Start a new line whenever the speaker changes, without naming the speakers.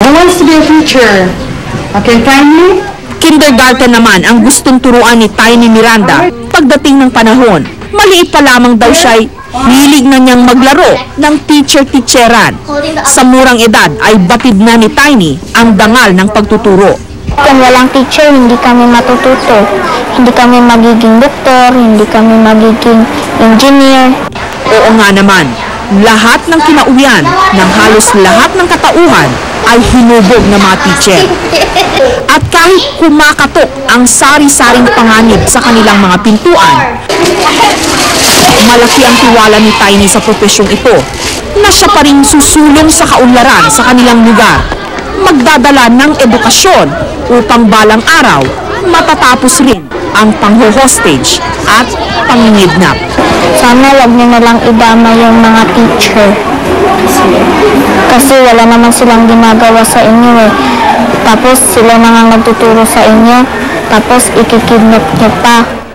Who wants to be a teacher? Okay, Tiny?
Kindergarten naman ang gustong turuan ni Tiny Miranda pagdating ng panahon. Maliit pa lamang daw siya'y hilig na niyang maglaro ng teacher-teacheran. Sa murang edad ay batid na ni Tiny ang dangal ng pagtuturo.
Kung walang teacher, hindi kami matututo. Hindi kami magiging doktor, hindi kami magiging engineer.
Oo nga naman, lahat ng kinauwian ng halos lahat ng katauhan ay hinubog ng mga teacher. At kahit kumakatok ang sari-saring panganib sa kanilang mga pintuan, malaki ang tiwala ni Tiny sa profesyong ito na siya pa rin susulong sa kaunlaran sa kanilang lugar, magdadala ng edukasyon upang balang araw matatapos rin ang pangho-hostage at panginidnap.
Sana wag niyo na lang idama yung mga teacher. Kasi wala naman silang ginagawa sa inyo eh. Tapos sila na nga magtuturo sa inyo. Tapos ikikidnap niyo pa.